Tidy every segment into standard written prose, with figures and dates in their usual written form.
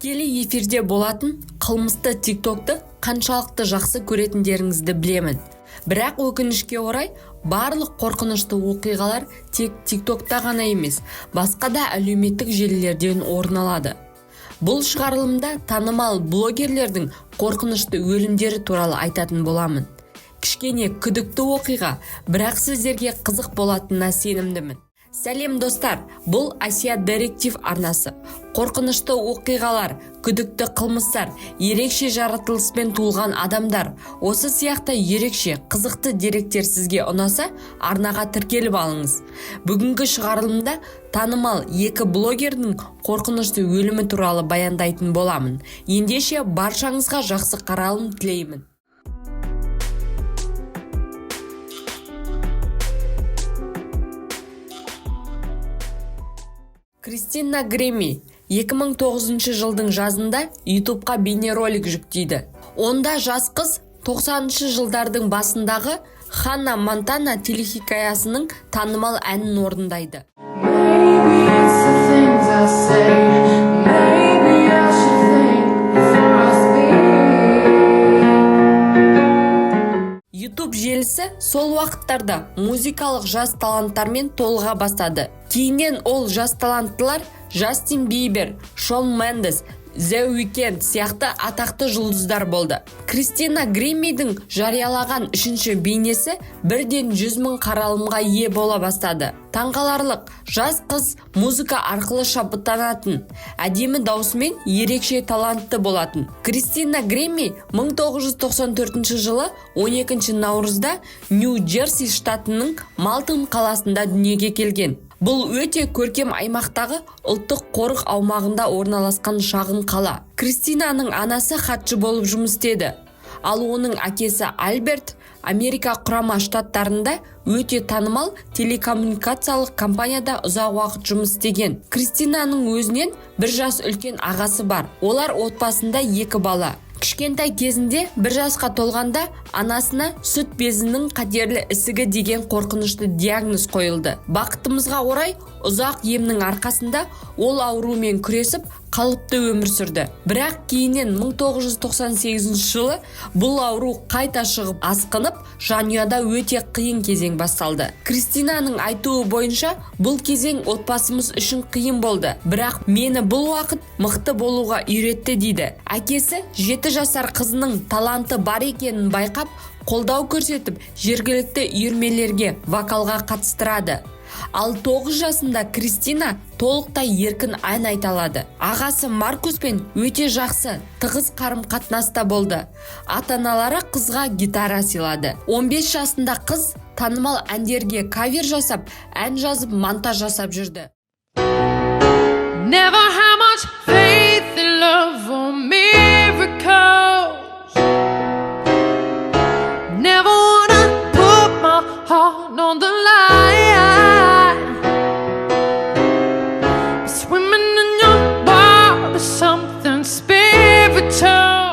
Тікелей эфирде болатын қылмысты TikTok'ты қаншалықты жақсы көретіндеріңізді білемін. Бірақ өкінішке орай, барлық қорқынышты оқиғалар тек TikTok'та ғана емес, басқа да әлеуметтік желілерден орын алады. Бұл шығарылымда танымал блогерлердің қорқынышты өлімдері туралы айтатын боламын. Кішкене күдікті оқиға, бірақ сіздерге қызық болатынына сенімдімін. Сәлем достар, бұл Асия Деректив арнасы. Қорқынышты оқиғалар, күдікті қылмыстар, ерекше жаратылыспен туылған адамдар, осы сияқты ерекше қызықты деректер сізге ұнаса, арнаға тіркеліп алыңыз. Бүгінгі шығарылымда танымал екі блогердің қорқынышты өлімі туралы баяндайтын боламын. Ендеше баршаңызға жақсы қаралым тілеймін. Кристина Грэмми 2009 жылдың жазында YouTube'қа бейнеролик жүктейді. Онда жас қыз 90 жылдардың басындағы Ханна Монтана телехикаясының танымал әнін орындайды. YouTube желісі сол уақыттарда музыкалық жас таланттармен толыға бастады. Кейіннен ол жас таланттылар Джастин Бибер, Шон Мендес, The Weeknd сияқты атақты жұлдыздар болды. Кристина Грэммидің жариялаған үшінші бейнесі бірден 100 000 қаралымға ие бола бастады. Таңғаларлық, жас қыз музыка арқылы шабыттанатын, әдемі даусымен ерекше талантты болатын. Кристина Грэмми 1994 жылы 12 наурызда Нью-Джерси штатының Малтон қаласында дүниеге келген. Бұл өте көркем аймақтағы ұлттық қорық аумағында орналасқан шағын қала. Кристинаның анасы хатшы болып жұмыс істеді. Ал оның әкесі Альберт Америка құрама штаттарында өте танымал телекоммуникациялық компанияда ұзақ уақыт жұмыс істеген. Кристинаның өзінен бір жас үлкен ағасы бар. Олар отбасында 2 бала. Кішкентай кезінде 1 жасқа толғанда анасына сүт безінің қатерлі ісігі деген қорқынышты диагноз қойылды. Бақытымызға орай, ұзақ емнің арқасында ол аурумен күресіп, қалыпты өмір сүрді. Бірақ кейіннен 1998 жылы бұл ауру қайта шығып асқынып, жанұяда өте қиын кезең басталды. Кристинаның айтуы бойынша, бұл кезең отбасымыз үшін қиын болды. Бірақ мені бұл уақыт мықты болуға үйретті дейді. Әкесі 7 жасар қызының таланты бар екенін байқап, қолдау көрсетіп, жергілікті үйірмелерге вокалға қатыстырады. Ал 9 жасында Кристина толықтай еркін ән айта алады. Ағасы Маркуспен өте жақсы, тығыз қарым-қатынаста болды. Ата-аналары қызға гитара сыйлады. 15 жасында қыз танымал әндерге кавер жасап, ән жазып, монтаж жасап жүрді. Never had much faith in love or miracles. Never wanna put my heart on the line. Swimming in your water, something spiritual.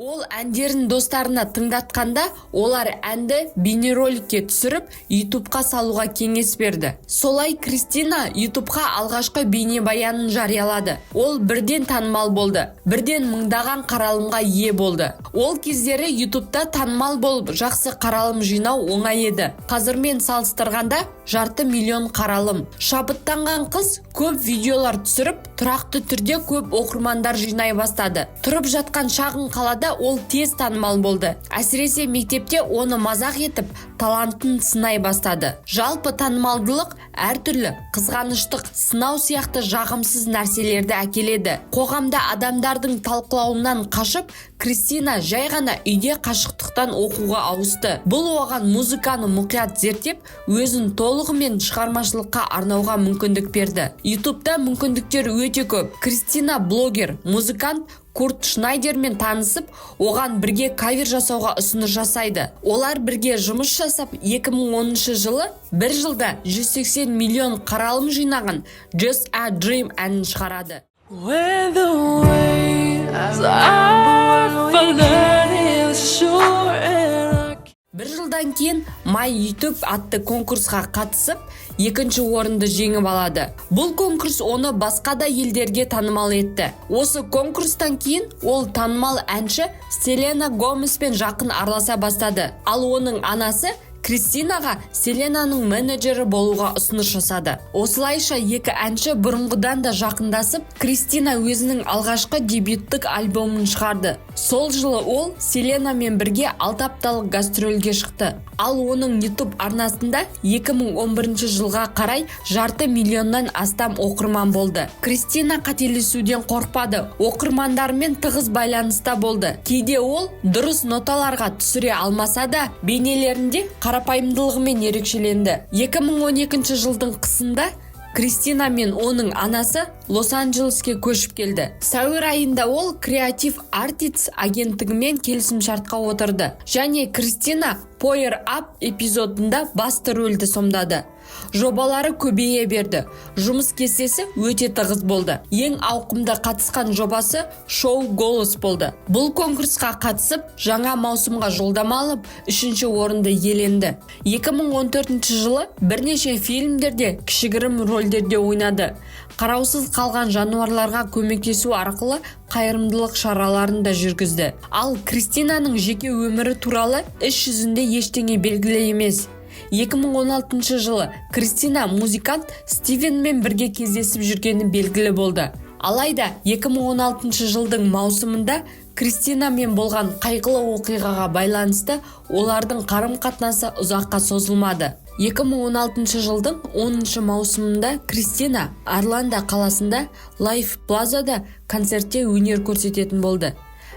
Ол әндерін достарына тыңдатқанда, олар әнді бейнероликке түсіріп, YouTube'қа салуға кеңес берді. Солай Кристина YouTube'қа алғашқы бейнебаянын жариялады. Ол бірден танымал болды, бірден мыңдаған қаралымға ие болды. Ол кездері YouTube'да танымал болып, жақсы қаралым жинау оңай еді. Қазірмен салыстырғанда 500 000 қаралым. Шабыттанған қыз көп видеолар түсіріп, тұрақты түрде көп оқырмандар жинай бастады. Тұрып жатқан шағын қалада ол тез танымал болды. Әсіресе мектепте оны мазақ етіп, талантын сынай бастады. Жалпы танымалдылық әртүрлі қызғаныштық, сынау сияқты жағымсыз нәрселерді әкеледі. Қоғамда адамдардың талқылауынан қашып, Кристина жай ғана үйде қашықтықтан оқуға ауысты. Бұл оған музыканы мұқият зерттеп, өзін толығымен шығармашылыққа арнауға мүмкіндік берді. YouTube'да мүмкіндіктер өте көп. Кристина блогер, музыкант Курт Шнайдермен танысып, оған бірге кавер жасауға ұсыныс жасайды. Олар бірге жұмыс жасап, 2010 жылы 1 жылда 180 миллион қаралым жинаған Just a Dream әнін шығарады. When the way as I forget is sure and I... 1 жылдан кейін My YouTube атты конкурсқа қатысып, екінші орынды жеңіп алады. Бұл конкурс оны басқа да елдерге танымал етті. Осы конкурстан кейін ол танымал әнші Селена Гомеспен жақын араласа бастады. Ал оның анасы Кристинаға Селенаның менеджері болуға ұсыныс жасады. Осылайша екі әнші бұрынғыдан да жақындасып, Кристина өзінің алғашқы дебюттік альбомын шығарды. Сол жылы ол Селенамен бірге 6 апталық гастрольге шықты. Ал оның YouTube арнасында 2011 жылға қарай 500 миллионнан астам оқырман болды. Кристина қателесуден қорқпады, оқырмандармен тығыз байланыста болды. Кейде ол дұрыс ноталарға түсіре алмаса да, бейнелерінде қарапайымдылығымен ерекшеленді. 2012 жылдың қысында Кристина мен оның анасы Лос-Анджелеске көшіп келді. Сәуір айында ол Creative Artists агенттігімен келісімшартқа отырды. Және Кристина Power Up эпизодында басты рөлді сомдады. Жобалары көбейе берді. Жұмыс кестесі өте тығыз болды. Ең ауқымды қатысқан жобасы шоу «Голос» болды. Бұл конкурсқа қатысып, жаңа маусымға жолдама алып, 3-ші орынды иеленді. 2014 жылы бірнеше фильмдерде кішігірім рөлдерде ойнады. Қараусыз қалған жануарларға көмектесу арқылы қайырымдылық шараларын да жүргізді. Ал Кристинаның жеке өмірі туралы іс жүзінде ештеңе белгілі емес. 2016 жылы Кристина музыкант Стивенмен бірге кездесіп жүргені белгілі болды. Алайда 2016 жылдың маусымында Кристинамен болған қайғылы оқиғаға байланысты олардың қарым-қатынасы ұзаққа созылмады. 2016 жылдың 10 маусымында Кристина Орландо қаласында Life Plaza'да концертте өнер көрсететін болды.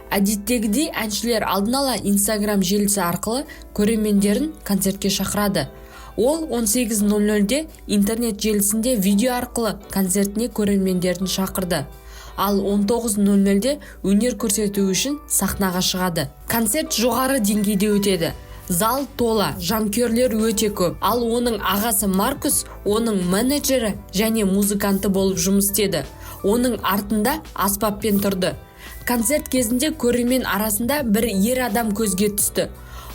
Әдеттегідей әншілер алдын ала Instagram желісі арқылы көрермендерін концертке шақырады. Ол 18:00-де интернет желісінде видео арқылы концертіне көрермендерін шақырды. Ал 19:00-де өнер көрсету үшін сахнаға шығады. Концерт жоғары деңгейде өтеді. Зал тола, жанкүйерлер өте көп. Ал оның ағасы Маркус, оның менеджері және музыканты болып жұмыс істеді. Оның артында аспаппен тұрды. Концерт кезінде көрермен арасында бір ер адам көзге түсті.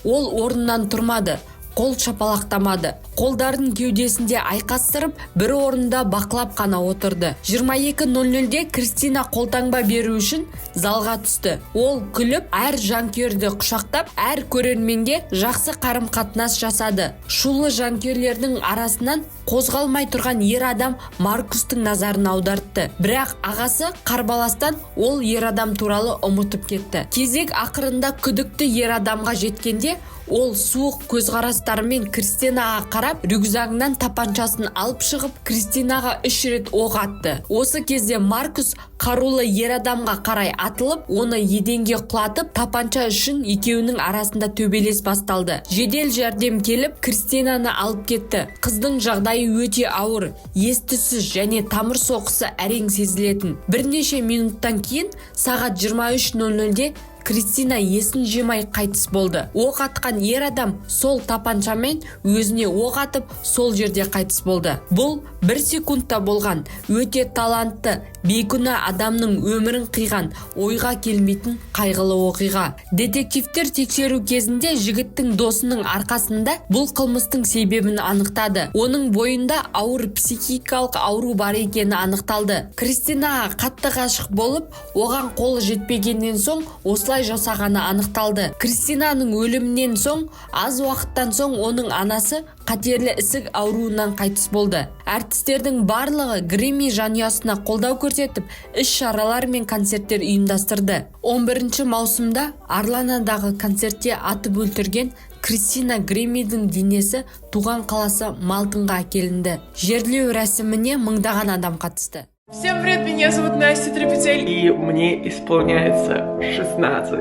Ол орнынан тұрмады, қол шапалақтамады. Қолдарын кеудесінде айқастырып, бір орында бақылап қана отырды. 22:00-де Кристина қолтаңба беру үшін залға түсті. Ол күліп, әр жанкүйерді құшақтап, әр көрерменге жақсы қарым-қатынас жасады. Шулы жанкүйерлердің арасынан қозғалмай тұрған ер адам Маркустың назарын аудартты. Бірақ ағасы қарбаластан ол ер адам туралы ұмытып кетті. Кезек ақырында күдікті ер адамға жеткенде, ол суық көзқарастарымен Кристинаға қарап, рюкзагынан тапаншасын алып шығып, Кристинаға 3 рет оқ атты. Осы кезде Маркус қарулы ер адамға қарай атылып, оны еденге құлатып, тапанша үшін екеуінің арасында төбелес басталды. Жедел жәрдем келіп, Кристинаны алып кетті. Қыздың жағдайы өте ауыр, ес-түссіз және тамыр соққысы әрең сезілетін. Бірнеше минуттан кейін сағат 23:00-де Кристина есін жимай қайтыс болды. Оқ атқан ер адам сол тапаншамен өзіне оқ атып, сол жерде қайтыс болды. Бұл 1 секундта болған, өте талантты, бейкүнә адамның өмірін қиған, ойға келмейтін қайғылы оқиға. Детективтер тексеру кезінде жігіттің досының арқасында бұл қылмыстың себебін анықтады. Оның бойында ауыр психикалық ауру бар екені анықталды. Кристинаға қатты ғашық болып, оған қолы жетпегеннен соң осылай жасағаны анықталды. Кристинаның өлімінен соң, аз уақыттан соң оның анасы қатерлі ісік ауруынан қайтыс болды. Әртістердің барлығы Грэмми жанұясына қолдау көрсетіп, іс-шаралар мен концерттер ұйымдастырды. 11 маусымда Орландодағы концертте атып өлтірген Кристина Грэммидің денесі туған қаласы Малтынға әкелінді. Жерлеу рәсіміне мыңдаған адам қатысты. Всем привет, меня зовут Настя Трапицель. И мне исполняется 16.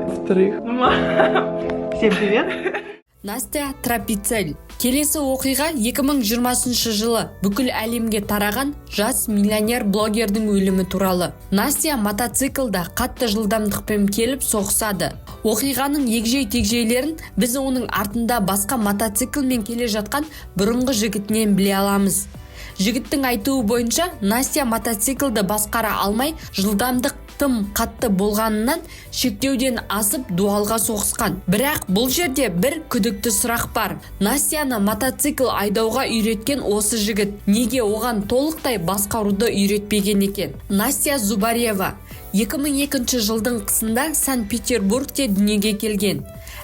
Всем привет. Настя Трапицель. Келесі оқиға 2020 жылы бүкіл әлемге тараған жас миллионер блогердің өлімі туралы. Настя мотоциклда қатты жылдамдықпен келіп соғысады. Оқиғаның егжей-тегжейлерін біз оның артында басқа мотоциклмен келе жатқан бұрынғы жігітінен біле аламыз. Жігіттің айтуы бойынша, Настя мотоциклді басқара алмай, жылдамдық тым қатты болғанынан шектеуден асып дуалға соғысқан. Бірақ бұл жерде бір күдікті сұрақ бар. Настяны мотоцикл айдауға үйреткен осы жігіт неге оған толықтай басқаруды үйретпеген екен? Настя Зубарева 2002 жылдың қысында Санкт-Петербургте дүниеге келген.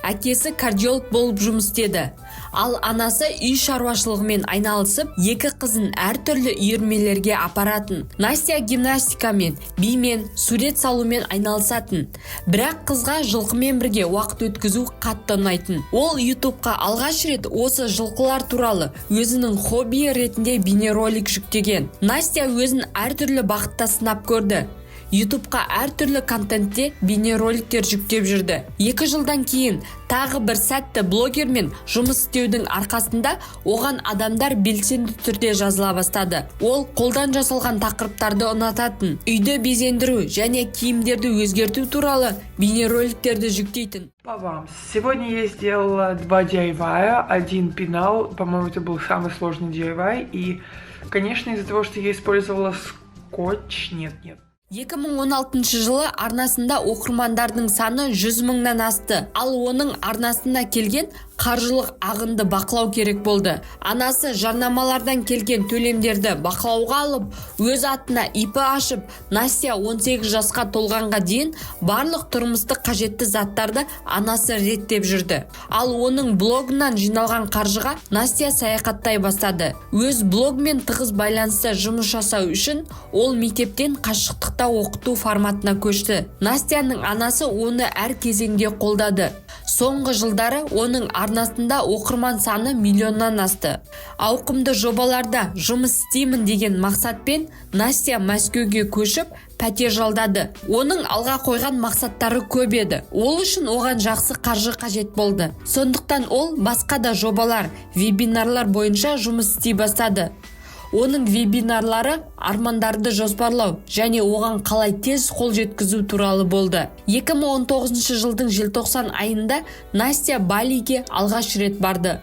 Әкесі кардиолог болып жұмыс істеді. Ал анасы үй шаруашылығымен айналысып, екі қызын әртүрлі үйірмелерге апаратын. Настя гимнастикамен, бимен, сурет салумен айналысатын. Бірақ қызға жылқымен бірге уақыт өткізу қатты ұнайтын. Ол YouTube'қа алғаш рет осы жылқылар туралы өзінің хоббиі ретінде бейнеролик жүктеген. Настя өзін әртүрлі бағытта сынап көрді. YouTube'қа әртүрлі контентте бейнероликтер жүктеп жүрді. 2 жылдан кейін тағы бір сәтті блогермен жұмыс істеудің арқасында оған адамдар белсенді түрде жазыла бастады. Ол қолдан жасалған тақырыптарды ұнататын, үйді безендіру және киімдерді өзгерту туралы бейнероликтерді жүктейтін. По вам. Сегодня я сделала 2 DIY, один пенал. По-моему, это был самый сложный DIY. И, конечно, из-за того, что я использовала скотч, нет. 2016 жылы арнасында оқырмандардың саны 100 мыңнан асты. Ал оның арнасына келген қаржылық ағынды бақылау керек болды. Анасы жарнамалардан келген төлемдерді бақылауға алып, өз атына ИП ашып, Настя 18 жасқа толғанға дейін барлық тұрмыстық қажетті заттарды анасы реттеп жүрді. Ал оның блогынан жиналған қаржыға Настя саяхаттай бастады. Өз блогмен тығыз байланыста жұмыс жасау үшін ол мектептен қашықтықта оқыту форматына көшті. Настяның анасы оны әр кезеңде қолдады. Соңғы жылдары оның арнасында оқырман саны миллионнан асты. Ауқымды жобаларда жұмыс істеймін деген мақсатпен Настя Мәскеуге көшіп, пәтер жалдады. Оның алға қойған мақсаттары көп еді. Ол үшін оған жақсы қаржы қажет болды. Сондықтан ол басқа да жобалар, вебинарлар бойынша жұмыс істей бастады. Оның вебинарлары армандарды жоспарлау және оған қалай тез қол жеткізу туралы болды. 2019 жылдың желтоқсан айында Настя Балиге алғаш рет барды.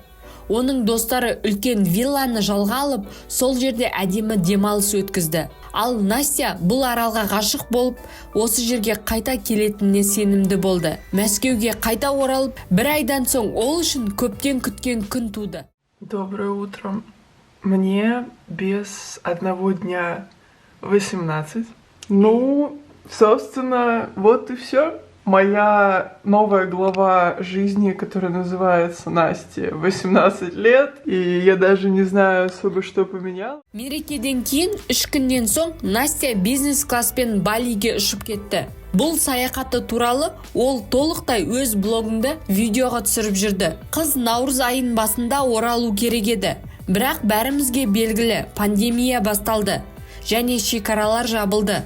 Оның достары үлкен вилланы жалға алып, сол жерде әдемі демалыс өткізді. Ал Настя бұл аралға ғашық болып, осы жерге қайта келетініне сенімді болды. Мәскеуге қайта оралып, бір айдан соң ол үшін көптен күткен күн туды. Доброе утро. Мне без 1 дня 18. Ну, собственно, вот и все. Моя новая глава жизни, которая называется Насте 18 лет, и я даже не знаю особо, что поменял. Мерекеден кейін 3 күннен соң Настя бизнес-класспен Балиге ұшып кетті. Бұл саяхаты туралы ол толықтай өз блогында видеоға түсіріп жүрді. Қыз наурыз айының басында оралу керек еді. Бірақ бәрімізге белгілі, пандемия басталды және шекаралар жабылды.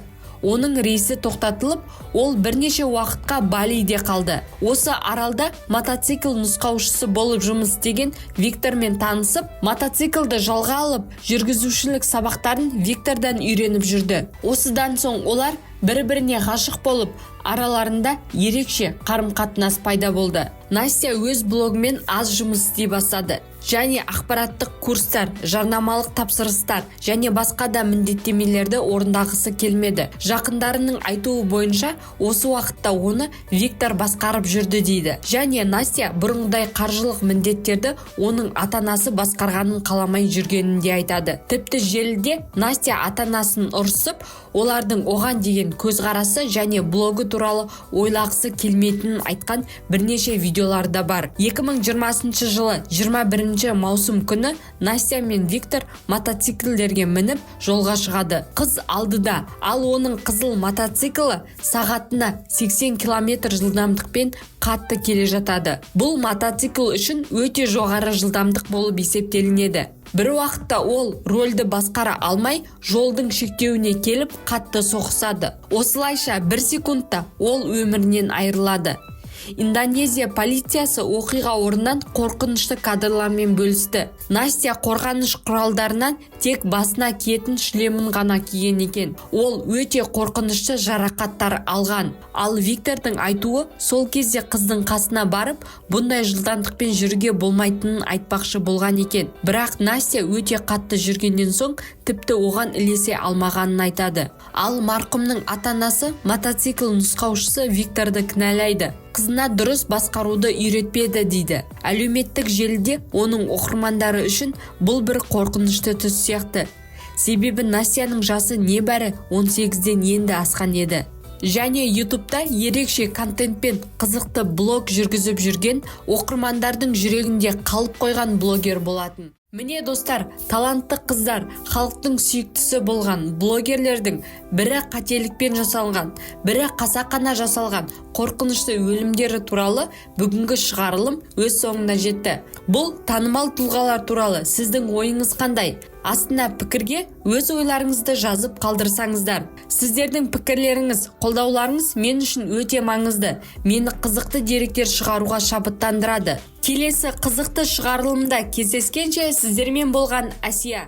Оның рейсі тоқтатылып, ол бірнеше уақытқа Балиде қалды. Осы аралда мотоцикл нұсқаушысы болып жұмыс істеген Виктормен танысып, мотоциклді жалға алып, жүргізушілік сабақтарын Виктордан үйреніп жүрді. Осыдан соң олар бір-біріне ғашық болып, араларында ерекше қарым-қатынас пайда болды. Настя өз блогымен аз жұмыс істей бастады. Және ақпараттық курстар, жарнамалық тапсырыстар және басқа да міндеттемелерді орындағысы келмеді. Жақындарының айтуы бойынша осы уақытта оны Виктор басқарып жүрді дейді. Және Настя бұрынғыдай қаржылық міндеттерді оның ата-анасы басқарғанын қаламай жүргенін де айтады. Тіпті желіде Настя ата-анасын ұрсып, олардың оған деген көзқарасы және блогы туралы ойлағысы келмейтінін айтқан бірнеше видеолар да бар. 2020 жылы 21 маусым күні Настя мен Виктор мотоциклдерге мініп жолға шығады. Қыз алдыда, ал оның қызыл мотоциклі сағатына 80 км жылдамдықпен қатты келе жатады. Бұл мотоцикл үшін өте жоғары жылдамдық болып есептелінеді. Бір уақытта ол рөлді басқара алмай, жолдың шектеуіне келіп қатты соғысады. Осылайша 1 секундта ол өмірінен айырылады. Индонезия полициясы оқиға орнынан қорқынышты кадрлармен бөлісті. Настя қорғаныш құралдарынан тек басына киетін шлемін ғана киген екен. Ол өте қорқынышты жарақаттар алған. Ал Виктордың айтуы, сол кезде қыздың қасына барып, бұндай жылдамдықпен жүруге болмайтынын айтпақшы болған екен. Бірақ Настя өте қатты жүргеннен соң тіпті оған ілесе алмағанын айтады. Ал марқұмның ата-анасы мотоцикл нұсқаушысы Викторды кінәлайды. Қызына дұрыс басқаруды үйретпеді дейді. Әлеуметтік желіде оның оқырмандары үшін бұл бір қорқынышты түс сияқты. Себебі Настяның жасы небәрі 18-ден енді асқан еді. Және YouTube'да ерекше контентпен қызықты блог жүргізіп жүрген, оқырмандардың жүрегінде қалып қойған блогер болатын. Міне достар, талантты қыздар, халықтың сүйіктісі болған блогерлердің бірі қателікпен жасалған, бірі қасақана жасалған қорқынышты өлімдері туралы бүгінгі шығарылым өз соңына жетті. Бұл танымал тұлғалар туралы сіздің ойыңыз қандай? Астына пікірге өз ойларыңызды жазып қалдырсаңыздар. Сіздердің пікірлеріңіз, қолдауларыңыз мен үшін өте маңызды. Мені қызықты деректер шығаруға шабыттандырады. Келесі қызықты шығарылымда кездескенше сіздермен болған Әсия.